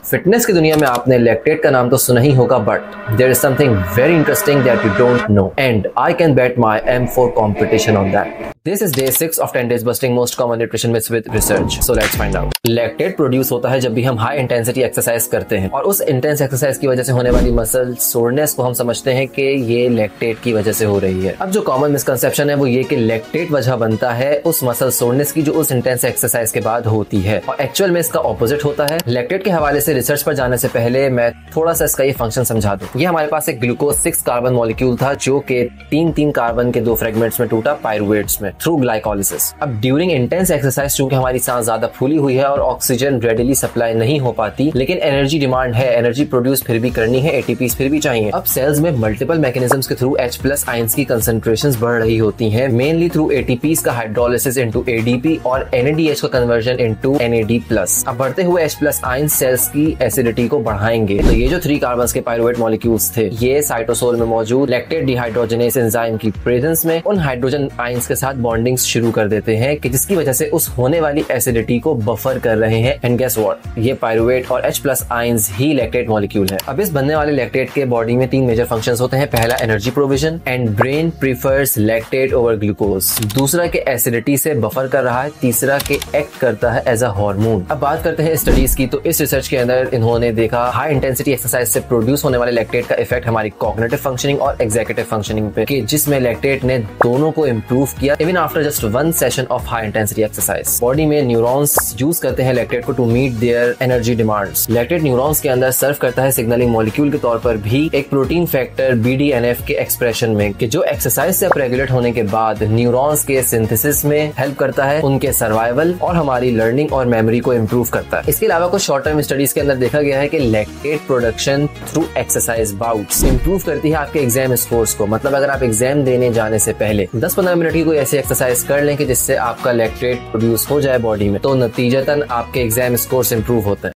Fitness की दुनिया में आपने लैक्टेट का नाम तो सुना ही होगा, but there is something very interesting that you don't know and I can bet my M4 competition on that. This is day 6 of 10 days busting most common nutrition myths with research. So let's find out. Lactate produce होता है जब भी हम high intensity exercise करते हैं और उस intense exercise की वजह से होने वाली मसल सोरनेस को हम समझते हैं कि ये लैक्टेट की वजह से हो रही है। अब जो कॉमन मिसकंसेप्शन है वो ये कि लैक्टेट वजह बनता है उस मसल सोरनेस की जो उस इंटेंस एक्सरसाइज के बाद होती है, और एक्चुअल में इसका ऑपोजिट होता है। लैक्टेट के हवाले से रिसर्च पर जाने से पहले मैं थोड़ा सा इसका ये फंक्शन समझा दूं। ये हमारे पास एक ग्लूकोज 6 कार्बन मॉलिक्यूल था जो कि तीन कार्बन के 2 फ्रेगमेंट्स में टूटा पायरुवेट्स में थ्रू ग्लाइकोलिसिस। अब ड्यूरिंग इंटेंस एक्सरसाइज चूंकि हमारी सांस ज्यादा फूली हुई है और ऑक्सीजन रेडिली सप्लाई नहीं हो पाती, लेकिन एनर्जी डिमांड है, एनर्जी प्रोड्यूस फिर भी करनी है, एटीपीज फिर भी चाहिए। अब सेल्स में मल्टीपल मैकेनिज्म्स के थ्रू H+ आयंस की कंसंट्रेशंस बढ़ रही होती हैं, मेनली थ्रू एटीपीज का हाइड्रोलिसिस इनटू एडीपी और NADH का कन्वर्जन इनटू NAD+। अब बढ़ते हुए H+ आयंस सेल्स की एसिडिटी को बढ़ाएंगे। तो ये जो 3 कार्बन्स के पायरुवेट मॉलिक्यूल्स थे, ये साइटोसोल में मौजूद लैक्टेट डिहाइड्रोजनेज एंजाइम की प्रेजेंस में उन हाइड्रोजन आयंस के साथ बॉन्डिंग शुरू कर देते हैं कि जिसकी वजह से उस होने वाली एसिडिटी को बफर कर रहे हैं। एंड गेस व्हाट, ये पायरुवेट और H+ आयंस ही लैक्टेट मॉलिक्यूल है। अब इस बनने वाले लैक्टेट के बॉडी में 3 मेजर फंक्शंस होते हैं। पहला energy provision, and brain prefers lactate over glucose. दूसरा के एसिडिटी से बफर कर रहा है, तीसरा के एक्ट करता है एज अ हार्मोन। अब बात करते हैं स्टडीज की, तो इस रिसर्च के अंदर इन्होंने देखा हाई इंटेंसिटी एक्सरसाइज से प्रोड्यूस होने वाले लैक्टेट का इफेक्ट हमारी कॉग्निटिव फंक्शनिंग और एग्जीक्यूटिव फंक्शनिंग पे, कि जिसमें लैक्टेट ने दोनों को इम्प्रूव किया even after just 1 session of high intensity exercise. Body में न्यूरॉन्स यूज करते हैं लैक्टेट को to meet their energy demands. Lactate neurons के अंदर सर्व करता है सिग्नलिंग मॉलिक्यूल के तौर पर भी एक प्रोटीन फैक्टर BDNF के एक्सप्रेशन में, कि जो एक्सरसाइज से रेगुलेट होने के बाद न्यूरॉन्स के सिंथेसिस में हेल्प करता है, उनके सर्वाइवल और हमारी लर्निंग और मेमोरी को इम्प्रूव करता है। इसके अलावा कुछ शॉर्ट टर्म स्टडीज के अंदर देखा गया है कि lactate production through exercise bouts improve करती है आपके एग्जाम स्कोर्स को। मतलब अगर आप एग्जाम देने जाने से पहले 10-15 मिनट की कोई ऐसी एक्सरसाइज कर लें कि जिससे आपका लैक्टेट प्रोड्यूस हो जाए बॉडी में, तो नतीजतन आपके एग्जाम स्कोर्स इंप्रूव होते हैं।